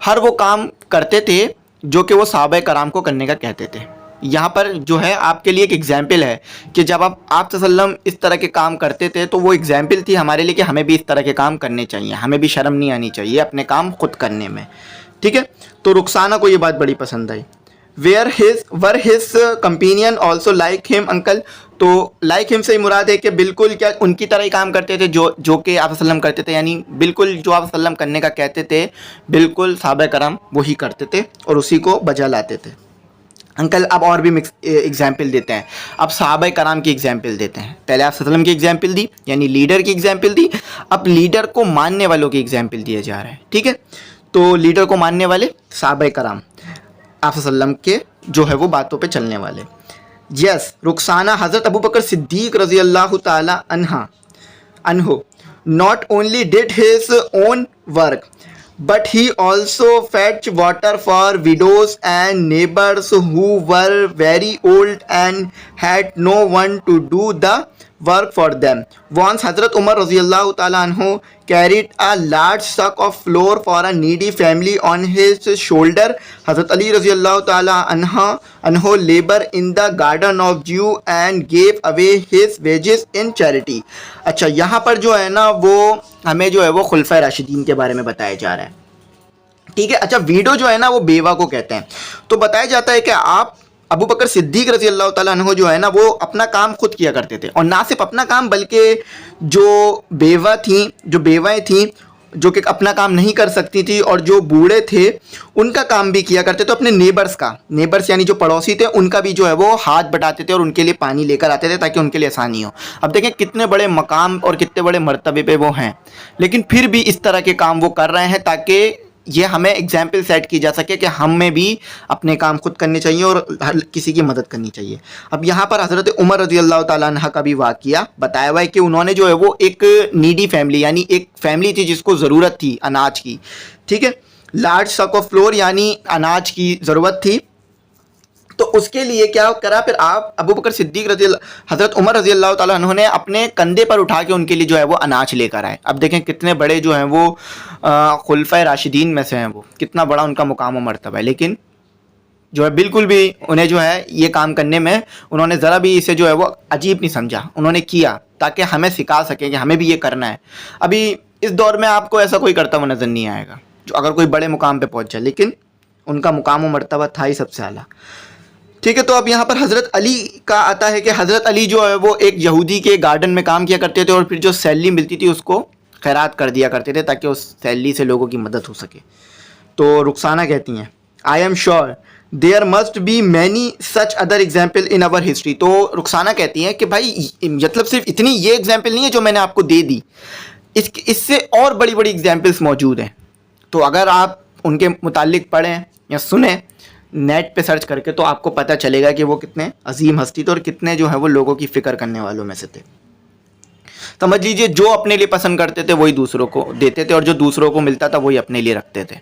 हर वो काम करते थे जो कि वो सहाबा कराम को करने का कहते थे। यहाँ पर जो है आपके लिए एक एग्जाम्पल है कि जब आप सल्लम इस तरह के काम करते थे तो वो एग्जाम्पल थी हमारे लिए कि हमें भी इस तरह के काम करने चाहिए, हमें भी शर्म नहीं आनी चाहिए अपने काम खुद करने में। ठीक है, तो रुखसाना को ये बात बड़ी पसंद आई। Were his companion also like him uncle. तो लाइक हिम से ही मुराद है कि बिल्कुल क्या उनकी तरह ही काम करते थे जो कि आप सल्लम करते थे, यानी बिल्कुल जो आप सल्लम करने का कहते थे बिल्कुल सहाबा कराम वही करते थे और उसी को बजा लाते थे। अंकल अब और भी एग्जाम्पल देते हैं, अब सहाबा कराम की एग्जाम्पल देते हैं। पहले आप सल्लम की एग्जाम्पल दी यानी लीडर की एग्जाम्पल दी, अब लीडर को मानने वालों की एग्जाम्पल दिया जा रहा है। ठीक है, तो लीडर को मानने वाले सहाबा कराम आप सल्लम के जो है वो बातों पे चलने वाले। यस, रुखसाना हज़रत अबू बकर सिद्दीक रज़ी अल्लाह ताला अन्हो not only did his own work but he also fetched water for widows and neighbors who were very old and had no one to do the work for them. Once Hazrat Umar Raziyallahu Ta'ala Anhu carried a large sack of flour for a needy family on his shoulder. Hazrat Ali Raziyallahu Ta'ala Anhu labored in the garden of Jew and gave away his wages in charity. अच्छा, यहाँ पर जो है ना वो हमें जो है वो खुलफा राशिदीन के बारे में बताया जा रहा है। ठीक है, अच्छा, वीडो जो है ना वो बेवा को कहते हैं। तो बताया जाता है कि आप अबू बकर सिद्दीक रज़ी अल्लाह ताला अन्हु जो है ना वो अपना काम खुद किया करते थे, और ना सिर्फ अपना काम बल्कि जो बेवाएँ थीं जो कि अपना काम नहीं कर सकती थी और जो बूढ़े थे उनका काम भी किया करते थे। तो अपने नेबर्स यानी जो पड़ोसी थे उनका भी जो है वो हाथ बटाते थे और उनके लिए पानी लेकर आते थे ताकि उनके लिए आसानी हो। अब देखें कितने बड़े मकाम और कितने बड़े मर्तबे पे वो हैं, लेकिन फिर भी इस तरह के काम वो कर रहे हैं ताकि ये हमें एग्जाम्पल सेट की जा सके कि हमें भी अपने काम खुद करने चाहिए और हर किसी की मदद करनी चाहिए। अब यहाँ पर हज़रत उमर रज़ी अल्लाह ताला अन्हा का भी वाक़या बताया हुआ है कि उन्होंने जो है वो एक नीडी फैमिली यानी एक फैमिली थी जिसको ज़रूरत थी अनाज की। ठीक है, लार्ज सक ऑफ फ्लोर यानी अनाज की ज़रूरत थी, तो उसके लिए क्या करा, फिर आप अबू बकर सिद्दीक हज़रत उमर रज़ी अल्लाह ताला अन्हु ने अपने कंधे पर उठा के उनके लिए जो है वो अनाज लेकर आए। अब देखें कितने बड़े जो हैं वो खुलफा राशिदीन में से हैं, वो कितना बड़ा उनका मुकाम और मर्तबा है, लेकिन जो है बिल्कुल भी उन्हें जो है ये काम करने में उन्होंने ज़रा भी इसे जो है वो अजीब नहीं समझा, उन्होंने किया ताकि हमें सिखा सकें कि हमें भी ये करना है। अभी इस दौर में आपको ऐसा कोई करता हुआ नज़र नहीं आएगा जो अगर कोई बड़े मुकाम पे पहुंच जाए, लेकिन उनका मुकाम और मर्तबा था ही सबसे आला। ठीक है, तो अब यहाँ पर हज़रत अली का आता है कि हज़रत अली जो है वो एक यहूदी के गार्डन में काम किया करते थे और फिर जो सैलरी मिलती थी उसको खैरात कर दिया करते थे ताकि उस सैलरी से लोगों की मदद हो सके। तो रुखसाना कहती हैं, I am sure there must be many such other example in our history. तो रुखसाना कहती हैं कि भाई मतलब सिर्फ इतनी ये एग्जाम्पल नहीं है जो मैंने आपको दे दी, इससे और बड़ी बड़ी एग्जाम्पल्स मौजूद हैं। तो अगर आप उनके मुतालिक पढ़ें या सुने नेट पे सर्च करके तो आपको पता चलेगा कि वो कितने अजीम हस्ती थे और कितने जो है वो लोगों की फ़िक्र करने वालों में से थे। समझ लीजिए जो अपने लिए पसंद करते थे वही दूसरों को देते थे और जो दूसरों को मिलता था वही अपने लिए रखते थे।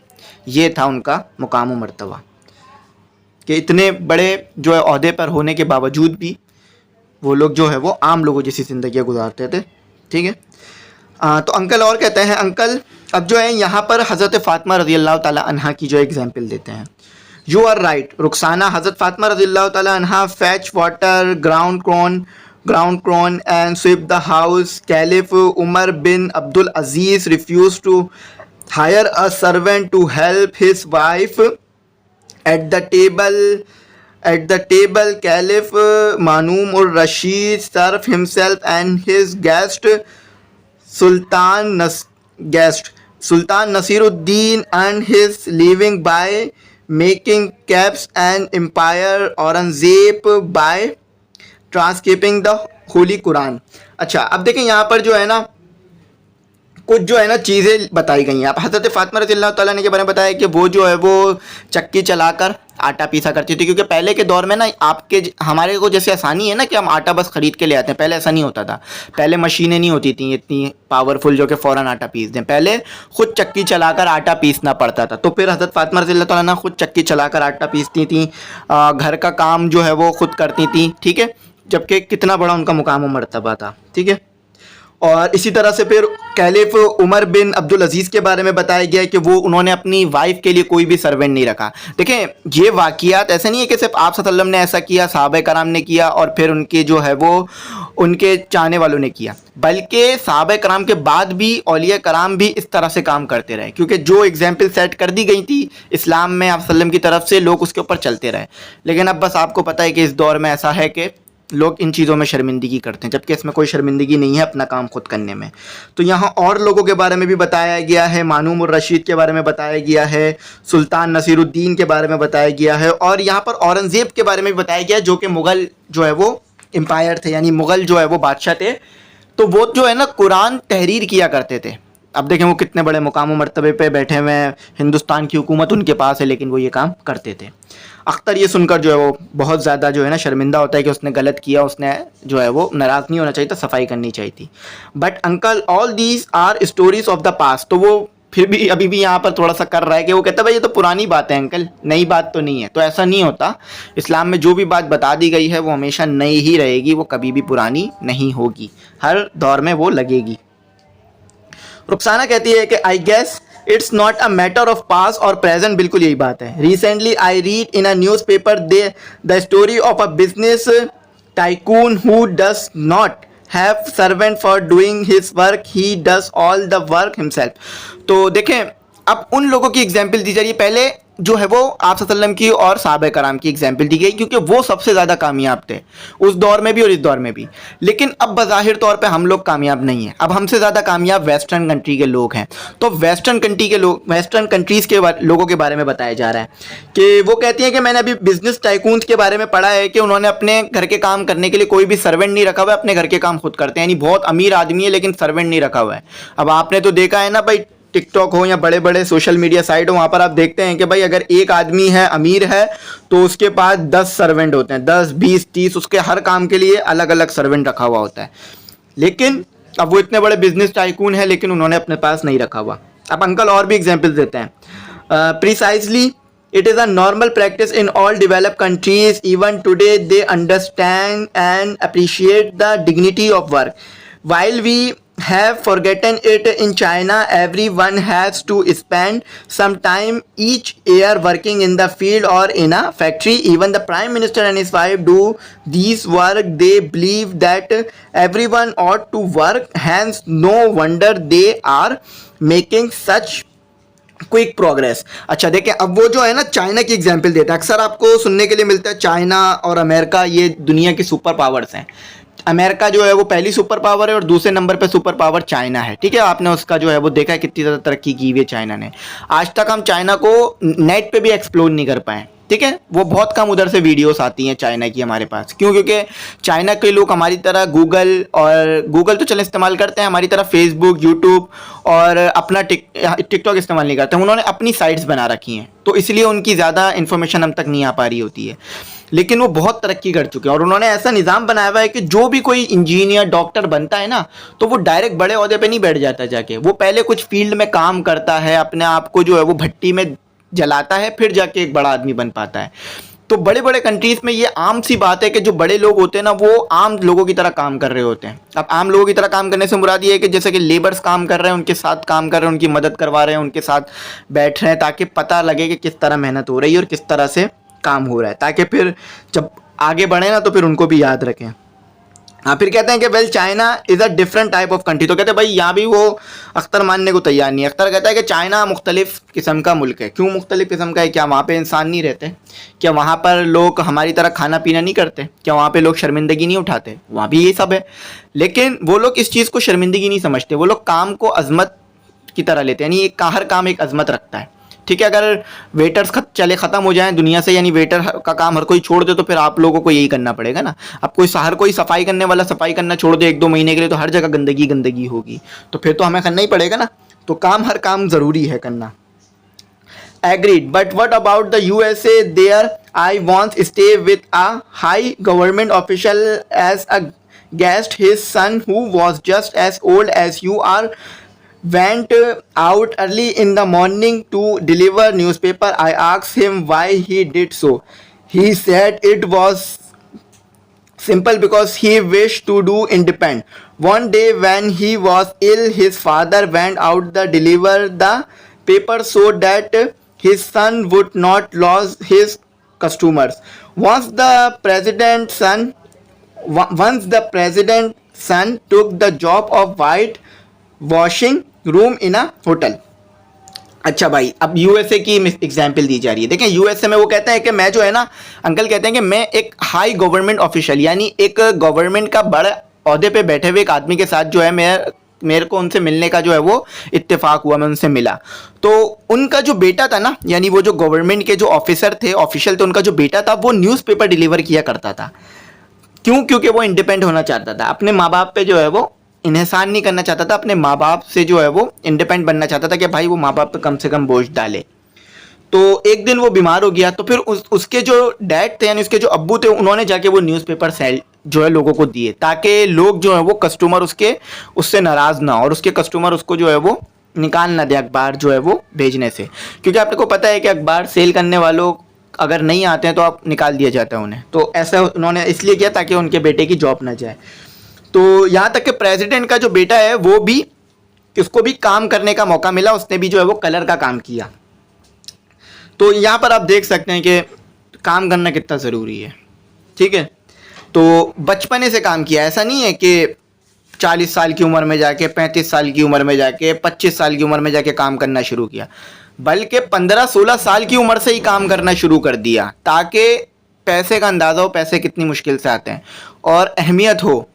ये था उनका मुकाम व मर्तबा कि इतने बड़े जो है ओहदे पर होने के बावजूद भी वो लोग जो है वो आम लोगों जैसी ज़िंदगी गुजारते थे। ठीक है, तो अंकल और कहते हैं, अंकल अब जो है यहाँ पर हज़रत फ़ातिमा रज़ी अल्लाह ताला अन्हा की जो एग्जाम्पल देते हैं। यू आर राइट रुखसाना, हज़रत फातिमा रज़ियल्लाहु ताला अन्हा fetch water, ground corn and sweep the house. Caliph Umar bin Abdul Aziz refused to hire a servant to help his wife at the table. Caliph Ma'mun ur-Rashid served himself and his guest Sultan Nasiruddin earned his living by making caps and Empire Aurangzeb by transcribing the holy Quran. अच्छा, अब देखें यहाँ पर जो है ना कुछ जो है ना चीज़ें बताई गई हैं। अब हज़रत फातिमा रज़ियल्लाहु ताला अन्हा के बारे में बताया कि वो जो है वो चक्की चलाकर आटा पीसा करती थी, क्योंकि पहले के दौर में ना हमारे को जैसे आसानी है ना कि हम आटा बस ख़रीद के ले आते हैं, पहले ऐसा नहीं होता था। पहले मशीनें नहीं होती थी इतनी पावरफुल जो कि फ़ौरन आटा पीस दें, पहले ख़ुद चक्की चलाकर आटा पीसना पड़ता था। तो फिर हज़रत फातिमा रज़ियल्लाहु ताला अन्हा ख़ुद चक्की चलाकर आटा पीसती थी, घर का काम जो है वो ख़ुद करती थी, ठीक है, जबकि कितना बड़ा उनका मुकाम और मर्तबा था, ठीक है। और इसी तरह से फिर कैलिफ उमर बिन अब्दुल अजीज़ के बारे में बताया गया है कि वो उन्होंने अपनी वाइफ के लिए कोई भी सर्वेंट नहीं रखा। देखें, ये वाक़ियात ऐसे नहीं है कि सिर्फ आप सल्लल्लाहु अलैहि वसल्लम ने ऐसा किया, सहाबा कराम ने किया और फिर उनके जो है वो उनके चाहने वालों ने किया, बल्कि सहाबा कराम के बाद भी औलिया कराम भी इस तरह से काम करते रहे, क्योंकि जो एग्जाम्पल सेट कर दी गई थी इस्लाम में आप सल्लम की तरफ से, लोग उसके ऊपर चलते रहे। लेकिन अब बस आपको पता है कि इस दौर में ऐसा है कि लोग इन चीज़ों में शर्मिंदगी करते हैं, जबकि इसमें कोई शर्मिंदगी नहीं है अपना काम खुद करने में। तो यहाँ और लोगों के बारे में भी बताया गया है, मानूम उर रशीद के बारे में बताया गया है, सुल्तान नसीरुद्दीन के बारे में बताया गया है, और यहाँ पर औरंगज़ेब के बारे में भी बताया गया है, जो कि मुग़ल जो है वो एम्पायर थे, यानी मुग़ल जो है वो बादशाह थे। तो वो जो है ना कुरान तहरीर किया करते थे। अब देखें वो कितने बड़े मुकाम मर्तबे पे बैठे हुए हैं, हिंदुस्तान की हुकूमत उनके पास है, लेकिन वो ये काम करते थे। अख्तर ये सुनकर जो है वो बहुत ज़्यादा जो है ना शर्मिंदा होता है कि उसने गलत किया, उसने जो है वो नाराज़ नहीं होना चाहिए था, सफाई करनी चाहिए थी। But uncle all these are stories of the past. तो वो फिर भी अभी भी यहाँ पर थोड़ा सा कर रहा है कि वो कहता है भाई ये तो पुरानी बात है अंकल, नई बात तो नहीं है। तो ऐसा नहीं होता, इस्लाम में जो भी बात बता दी गई है वो हमेशा नई ही रहेगी, वो कभी भी पुरानी नहीं होगी, हर दौर में वो लगेगी। रुखसाना कहती है कि I guess it's not a matter of past और प्रेजेंट। बिल्कुल यही बात है। Recently I read in a newspaper the story of a business tycoon who does not have servant for doing his work, he does all the work himself. तो देखें, अब उन लोगों की एग्जाम्पल दी जा रही है, पहले जो है वो आप सल्लम की और साहबा कराम की एग्जाम्पल दी गई, क्योंकि वो सबसे ज़्यादा कामयाब थे उस दौर में भी और इस दौर में भी। लेकिन अब बज़ाहिर तौर पे हम लोग कामयाब नहीं हैं, अब हमसे ज़्यादा कामयाब वेस्टर्न कंट्री के लोग हैं। तो वेस्टर्न कंट्रीज़ के लोगों के बारे में बताया जा रहा है कि वो कहती हैं कि मैंने अभी बिजनेस टाइकून्स के बारे में पढ़ा है कि उन्होंने अपने घर के काम करने के लिए कोई भी सर्वेंट नहीं रखा हुआ है, अपने घर के काम खुद करते हैं, यानी बहुत अमीर आदमी है लेकिन सर्वेंट नहीं रखा हुआ है। अब आपने तो देखा है ना भाई, टिकटॉक हो या बड़े बड़े सोशल मीडिया साइट हो, वहाँ पर आप देखते हैं कि भाई अगर एक आदमी है अमीर है तो उसके पास 10 सर्वेंट होते हैं, 10 20 30, उसके हर काम के लिए अलग अलग सर्वेंट रखा हुआ होता है। लेकिन अब वो इतने बड़े बिजनेस टाइकून है लेकिन उन्होंने अपने पास नहीं रखा हुआ। अब अंकल और भी एग्जाम्पल्स देते हैं। Precisely it is a normal practice in all developed countries, even today they understand and appreciate the dignity of work, while we have forgotten it in China. Everyone has to spend some time each year working in the field or in a factory. Even the prime minister and his wife do these work. They believe that everyone ought to work, hence no wonder they are making such quick progress. अच्छा देखें, अब वो जो है ना China की example देता है, अक्सर आपको सुनने के लिए मिलता है चाइना और अमेरिका ये दुनिया की सुपर पावर्स हैं। अमेरिका जो है वो पहली सुपर पावर है और दूसरे नंबर पे सुपर पावर चाइना है, ठीक है। आपने उसका जो है वो देखा है कितनी ज़्यादा तरक्की की हुई है चाइना ने। आज तक हम चाइना को नेट पे भी एक्सप्लोर नहीं कर पाए, ठीक है। वो बहुत कम उधर से वीडियोस आती हैं चाइना की हमारे पास। क्यों? क्योंकि चाइना के लोग हमारी तरह गूगल तो चल इस्तेमाल करते हैं, हमारी तरह फेसबुक, यूट्यूब और अपना टिकटॉक इस्तेमाल नहीं करते। उन्होंने अपनी साइट्स बना रखी हैं, तो इसलिए उनकी ज़्यादा इन्फॉर्मेशन हम तक नहीं आ पा रही होती है। लेकिन वो बहुत तरक्की कर चुके हैं और उन्होंने ऐसा निज़ाम बनाया हुआ है कि जो भी कोई इंजीनियर डॉक्टर बनता है ना, तो वो डायरेक्ट बड़े ओहदे पे नहीं बैठ जाता जाके, वो पहले कुछ फील्ड में काम करता है, अपने आप को जो है वो भट्टी में जलाता है, फिर जाके एक बड़ा आदमी बन पाता है। तो बड़े बड़े कंट्रीज़ में ये आम सी बात है कि जो बड़े लोग होते हैं ना वो आम लोगों की तरह काम कर रहे होते हैं। अब आम लोगों की तरह काम करने से मुराद ये है कि जैसे कि लेबर्स काम कर रहे हैं, उनके साथ काम कर रहे हैं, उनकी मदद करवा रहे हैं, उनके साथ बैठ रहे हैं, ताकि पता लगे कि किस तरह मेहनत हो रही है और किस तरह से काम हो रहा है, ताकि फिर जब आगे बढ़े ना तो फिर उनको भी याद रखें। हाँ, फिर कहते हैं कि well China is a different type of country. तो कहते हैं भाई यहाँ भी वो अख्तर मानने को तैयार नहीं है। अख्तर कहता है कि चाइना मुख्तलिफ किस्म का मुल्क है। क्यों मुख्तलिफ किस्म का है? क्या वहाँ पे इंसान नहीं रहते? क्या वहाँ पर लोग हमारी तरह खाना पीना नहीं करते? क्या वहाँ पे लोग शर्मिंदगी नहीं उठाते? वहाँ भी ये सब है, लेकिन वो लोग इस चीज़ को शर्मिंदगी नहीं समझते। वो लोग काम को अजमत की तरह लेते हैं, यानी हर काम एक अजमत रखता है। ठीक है, अगर वेटर्स चले ख़त्म हो जाएं दुनिया से, यानी वेटर का काम हर कोई छोड़ दे, तो फिर आप लोगों को यही करना पड़ेगा ना। अब हर कोई सफाई करने वाला सफाई करना छोड़ दे 1-2 महीने के लिए, तो हर जगह गंदगी गंदगी होगी, तो फिर तो हमें करना ही पड़ेगा ना। तो हर काम ज़रूरी है करना। Agreed, but what about the USA? There, I once stay with a high government official as a guest. His son, who was just as old as you are, went out early in the morning to deliver newspaper. I asked him why he did so. He said it was simple because he wished to do independent. One day when he was ill, his father went out to deliver the paper so that his son would not lose his customers. Once the president's son took the job of white washing room in a hotel. अच्छा भाई, अब USA की example दी जा रही है। देखें, USA में वो कहते हैं कि मैं जो है ना, अंकल कहते हैं कि मैं एक हाई गवर्नमेंट ऑफिशियल, यानी एक गवर्नमेंट का बड़े अहदे पे बैठे हुए एक आदमी के साथ जो है मेरे को उनसे मिलने का जो है वो इत्तेफाक हुआ, मैं उनसे मिला। तो उनका जो बेटा था ना, यानी वो जो गवर्नमेंट के जो ऑफिसर थे, ऑफिशियल थे, उनका जो बेटा था वो न्यूज़पेपर डिलीवर किया करता था। क्यों? क्योंकि वो इंडिपेंडेंट होना चाहता था, अपने माँ बाप पे जो है वो इन्हेसान नहीं करना चाहता था, अपने माँ बाप से जो है वो इंडिपेंडेंट बनना चाहता था कि भाई वो माँ बाप पे कम से कम बोझ डाले। तो एक दिन वो बीमार हो गया, तो फिर उसके जो डैड थे, यानी उसके जो अब्बू थे, उन्होंने जाके वो न्यूज़पेपर सेल जो है लोगों को दिए, ताकि लोग जो है वो कस्टमर उससे नाराज़ ना हो और उसके कस्टमर उसको जो है वो निकाल ना दे अखबार जो है वो भेजने से। क्योंकि आपको पता है कि अखबार सेल करने वालों अगर नहीं आते हैं तो आप निकाल दिया जाता है उन्हें। तो ऐसा उन्होंने इसलिए किया ताकि उनके बेटे की जॉब ना जाए। तो यहाँ तक कि प्रेसिडेंट का जो बेटा है वो भी, उसको भी काम करने का मौका मिला, उसने भी जो है वो कलर का काम किया। तो यहाँ पर आप देख सकते हैं कि काम करना कितना ज़रूरी है। ठीक है, तो बचपने से काम किया, ऐसा नहीं है कि 40 साल की उम्र में जाके, 35 साल की उम्र में जाके, 25 साल की उम्र में जाके काम करना शुरू किया, बल्कि 15-16 साल की उम्र से ही काम करना शुरू कर दिया, ताकि पैसे का अंदाज़ा हो, पैसे कितनी मुश्किल से आते हैं और अहमियत हो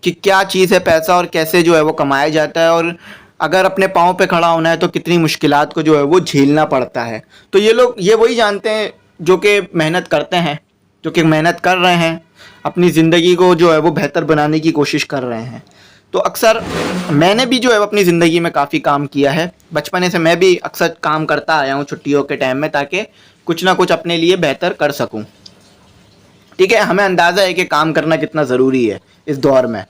कि क्या चीज़ है पैसा और कैसे जो है वो कमाया जाता है, और अगर अपने पाँव पे खड़ा होना है तो कितनी मुश्किलात को जो है वो झेलना पड़ता है। तो ये लोग ये वही जानते हैं जो कि मेहनत करते हैं, जो कि मेहनत कर रहे हैं, अपनी ज़िंदगी को जो है वो बेहतर बनाने की कोशिश कर रहे हैं। तो अक्सर मैंने भी जो है अपनी ज़िंदगी में काफ़ी काम किया है, बचपने से मैं भी अक्सर काम करता आया हूँ छुट्टियों के टाइम में, ताकि कुछ ना कुछ अपने लिए बेहतर कर सकूँ। ठीक है, हमें अंदाज़ा है कि काम करना कितना ज़रूरी है इस दौर में।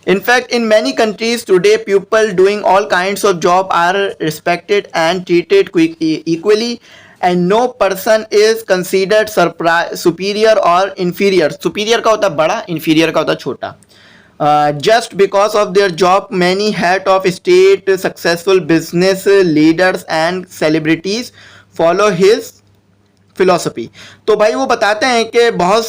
Infact in many countries today people doing all kinds of job are respected and treated equally and no person is considered superior or inferior. Superior का होता है बड़ा, इन्फीरियर का होता है छोटा। Just because of their job, many head of state, successful business leaders and celebrities follow his philosophy। तो भाई वो बताते हैं कि बहुत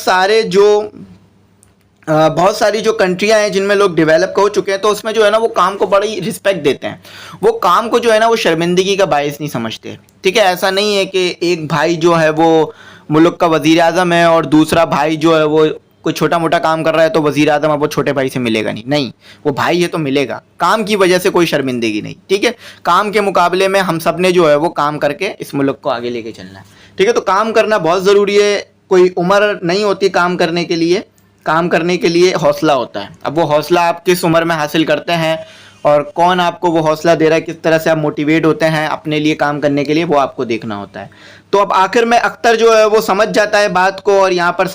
सारी जो कंट्रियां हैं जिनमें लोग डेवलप हो चुके हैं, तो उसमें जो है ना वो काम को बड़ी रिस्पेक्ट देते हैं, वो काम को जो है ना वो शर्मिंदगी का बायस नहीं समझते। ठीक है, ऐसा नहीं है कि एक भाई जो है वो मुल्क का वज़ीर आज़म है और दूसरा भाई जो है वो कोई छोटा मोटा काम कर रहा है तो वज़ीर आज़म अब वो छोटे भाई से मिलेगा नहीं, वो भाई है तो मिलेगा। काम की वजह से कोई शर्मिंदगी नहीं। ठीक है, काम के मुकाबले में हम सब ने जो है वो काम करके इस मुल्क को आगे लेके चलना है। ठीक है, तो काम करना बहुत ज़रूरी है। कोई उम्र नहीं होती काम करने के लिए, काम करने के लिए हौसला होता है। अब वो हौसला आप किस उम्र में हासिल करते हैं और कौन आपको वो हौसला दे रहा है, किस तरह से आप मोटिवेट होते हैं अपने लिए काम करने के लिए, वो आपको देखना होता है। तो अब आखिर में अख्तर जो है वो समझ जाता है बात को, और यहाँ पर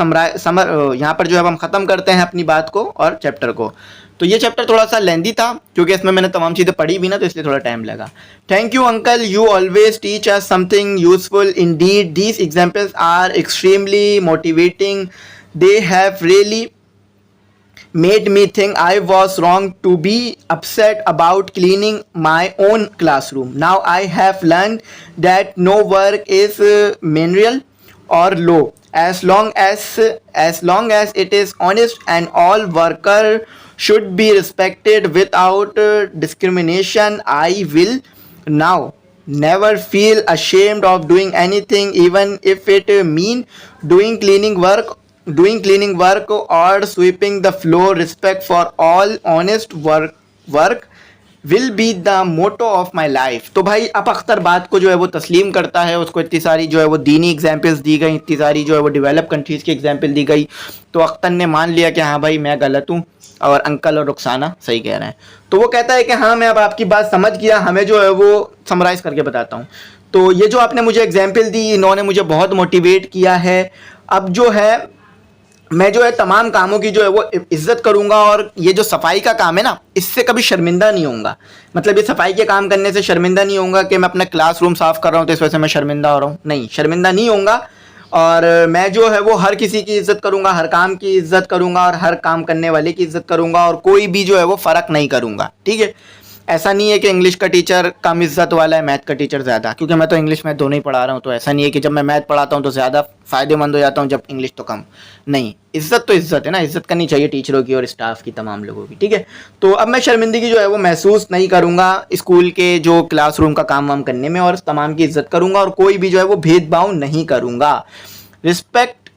जो है हम ख़त्म करते हैं अपनी बात को और चैप्टर को। तो ये चैप्टर थोड़ा सा लेंदी था क्योंकि इसमें मैंने तमाम चीज़ें पढ़ी भी ना, तो इसलिए थोड़ा टाइम लगा। Thank you uncle, you always teach us something useful indeed, these examples are extremely motivating, they have really made me think I was wrong to be upset about cleaning my own classroom. Now I have learned that no work is menial or low as long as it is honest, and all worker should be respected without discrimination. I will now never feel ashamed of doing anything, even if it mean doing cleaning work or sweeping the floor. Respect for all honest work will be the motto of my life. तो भाई अब अख्तर बात को जो है वो तस्लीम करता है, उसको इतनी सारी जो है वो दीनी एग्जाम्पल्स दी गई, इतनी सारी जो है वो डेवलप कंट्रीज़ की एग्जाम्पल दी गई, तो अख्तर ने मान लिया कि हाँ भाई मैं गलत हूँ और अंकल और रुखसाना सही कह रहे हैं। तो वो कहता है कि हाँ मैं अब आपकी बात समझ गया, हमें जो है वो समराइज़ करके बताता हूँ। तो ये जो आपने मुझे एग्जाम्पल दी, इन्होंने मुझे बहुत मोटिवेट किया है। अब जो है मैं जो है तमाम कामों की जो है वो इज्जत करूंगा, और ये जो सफाई का काम है ना, इससे कभी शर्मिंदा नहीं होऊंगा। मतलब ये सफाई के काम करने से शर्मिंदा नहीं होऊंगा कि मैं अपना क्लासरूम साफ़ कर रहा हूँ तो इस वजह से मैं शर्मिंदा हो रहा हूँ, नहीं, शर्मिंदा नहीं होऊंगा। और मैं जो है वो हर किसी की इज्जत करूंगा, हर काम की इज्जत करूंगा और हर काम करने वाले की इज्जत करूंगा, और कोई भी जो है वो फ़र्क नहीं करूंगा, ठीक है। ऐसा नहीं है कि इंग्लिश का टीचर कम इज्जत वाला है, मैथ का टीचर ज़्यादा, क्योंकि मैं तो इंग्लिश मैथ दोनों ही पढ़ा रहा हूँ। तो ऐसा नहीं है कि जब मैं मैथ पढ़ाता हूँ तो ज़्यादा फ़ायदेमंद हो जाता हूँ, जब इंग्लिश तो कम। नहीं, इज्जत तो इज्जत है ना, इज्जत करनी चाहिए टीचरों की और स्टाफ की, तमाम लोगों की, ठीक है। तो अब मैं शर्मिंदगी जो है वो महसूस नहीं करूँगा स्कूल के जो क्लासरूम का काम वाम करने में, और तमाम की इज्जत करूँगा और कोई भी जो है वो भेदभाव नहीं करूँगा। Respect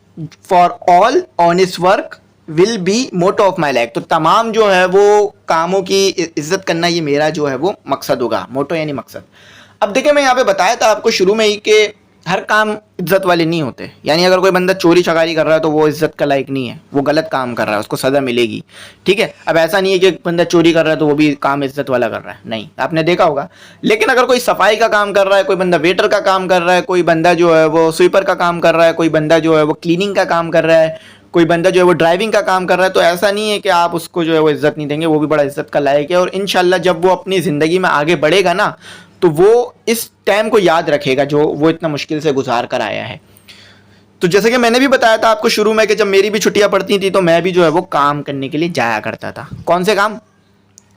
for all honest work will be motto of my life. तो तमाम जो है वो कामों की इज्जत करना ये मेरा जो है वो मकसद होगा, मोटो यानी मकसद। अब देखिए मैं यहाँ पे बताया था आपको शुरू में ही कि हर काम इज्जत वाले नहीं होते, यानी अगर कोई बंदा चोरी चकारी कर रहा है तो वो इज्जत का लायक नहीं है, वो गलत काम कर रहा है, उसको सज़ा मिलेगी, ठीक है। अब ऐसा नहीं है कि बंदा चोरी कर रहा है तो वो भी काम इज्जत वाला कर रहा है, नहीं, आपने देखा होगा। लेकिन अगर कोई सफाई का काम कर रहा है, कोई बंदा वेटर का काम कर रहा है, कोई बंदा जो है वो स्वीपर का काम कर रहा है, कोई बंदा जो है वो क्लीनिंग का काम कर रहा है, कोई बंदा जो है वो ड्राइविंग का काम कर रहा है, तो ऐसा नहीं है कि आप उसको जो है वो इज्जत नहीं देंगे, वो भी बड़ा इज्जत का लायक है। और इंशाल्लाह जब वो अपनी ज़िंदगी में आगे बढ़ेगा ना, तो वो इस टाइम को याद रखेगा जो वो इतना मुश्किल से गुजार कर आया है। तो जैसे कि मैंने भी बताया था आपको शुरू में कि जब मेरी भी छुट्टियां पड़ती थी तो मैं भी जो है वो काम करने के लिए जाया करता था। कौन से काम?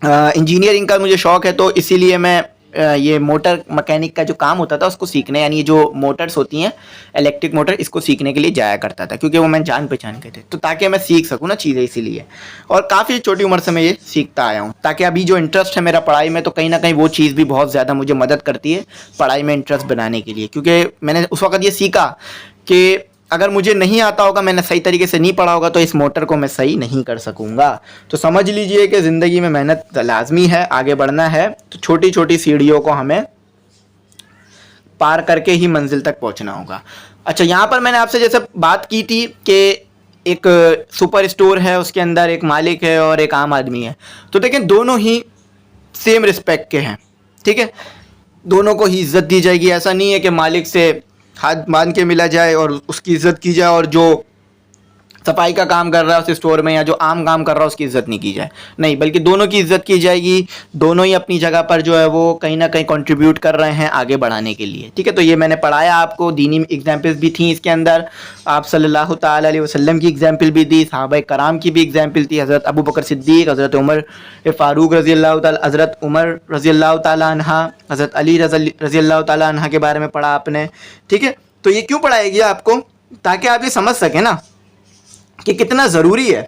इंजीनियरिंग का मुझे शौक़ है, तो इसीलिए मैं ये मोटर मैकेनिक का जो काम होता था उसको सीखने, यानी ये जो मोटर्स होती हैं इलेक्ट्रिक मोटर, इसको सीखने के लिए जाया करता था, क्योंकि वो मैं जान पहचान के थे, तो ताकि मैं सीख सकूँ ना चीज़ें, इसीलिए। और काफ़ी छोटी उम्र से मैं ये सीखता आया हूँ, ताकि अभी जो इंटरेस्ट है मेरा पढ़ाई में, तो कहीं ना कहीं वो चीज़ भी बहुत ज़्यादा मुझे मदद करती है पढ़ाई में इंटरेस्ट बनाने के लिए, क्योंकि मैंने उस वक्त ये सीखा कि अगर मुझे नहीं आता होगा, मैंने सही तरीके से नहीं पढ़ा होगा, तो इस मोटर को मैं सही नहीं कर सकूँगा। तो समझ लीजिए कि ज़िंदगी में मेहनत लाजमी है, आगे बढ़ना है, तो छोटी छोटी सीढ़ियों को हमें पार करके ही मंजिल तक पहुँचना होगा। अच्छा, यहाँ पर मैंने आपसे जैसे बात की थी कि एक सुपर स्टोर है, उसके अंदर एक मालिक है और एक आम आदमी है, तो देखें दोनों ही सेम रिस्पेक्ट के हैं, ठीक है, दोनों को ही इज्जत दी जाएगी। ऐसा नहीं है कि मालिक से हाथ बांध के मिला जाए और उसकी इज्जत की जाए, और जो सफाई का काम कर रहा है उस स्टोर में या जो आम काम कर रहा है उसकी इज्जत नहीं की जाए, नहीं, बल्कि दोनों की इज्जत की जाएगी। दोनों ही अपनी जगह पर जो है वो कहीं ना कहीं कंट्रीब्यूट कर रहे हैं आगे बढ़ाने के लिए, ठीक है। तो ये मैंने पढ़ाया आपको, दीनी एग्जाम्पल्स भी थी इसके अंदर, आप सल्लल्लाहु ताला अलैहि वसल्लम की एग्जाम्पल भी दी, सहाबा कराम की भी एग्जाम्पल थी, हज़रत अबू बकर सिद्दीक़, हज़रत उमर फ़ारूक रज़ी अल्लाह ताला, हज़रत उमर रज़ी अल्लाह ताला अन्हा, हज़रत अली रज़ी अल्लाह ताला अन्हा के बारे में पढ़ा आपने, ठीक है। तो ये क्यों पढ़ाया गया आपको? ताकि आप ये समझ सकें ना कि कितना ज़रूरी है,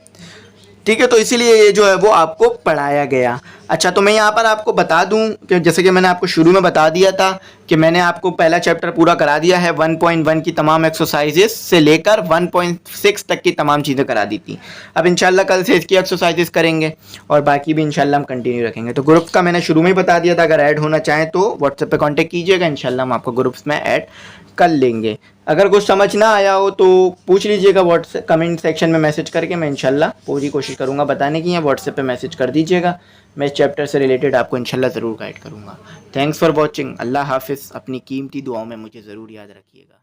ठीक है। तो इसीलिए ये जो है वो आपको पढ़ाया गया। अच्छा, तो मैं यहाँ पर आपको बता दूँ कि जैसे कि मैंने आपको शुरू में बता दिया था कि मैंने आपको पहला चैप्टर पूरा करा दिया है, 1.1 की तमाम एक्सरसाइजेस से लेकर 1.6 तक की तमाम चीज़ें करा दी थी। अब इंशाल्लाह कल से इसकी एक्सरसाइजेस करेंगे और बाकी भी इंशाल्लाह हम कंटिन्यू रखेंगे। तो ग्रुप्स का मैंने शुरू में ही बता दिया था, अगर ऐड होना चाहें तो व्हाट्सएप पे कांटेक्ट कीजिएगा, इंशाल्लाह हम आपको ग्रुप्स में ऐड कर लेंगे। अगर कुछ समझ ना आया हो तो पूछ लीजिएगा व्हाट्सएप कमेंट सेक्शन में मैसेज करके, मैं इंशाल्लाह पूरी कोशिश करूँगा बताने की, या व्हाट्सएप पे मैसेज कर दीजिएगा, मैं इस चैप्टर से रिलेटेड आपको इंशाल्लाह ज़रूर गाइड करूँगा। थैंक्स फॉर वॉचिंग, अल्लाह हाफिज़। अपनी कीमती दुआओं में मुझे ज़रूर याद रखिएगा।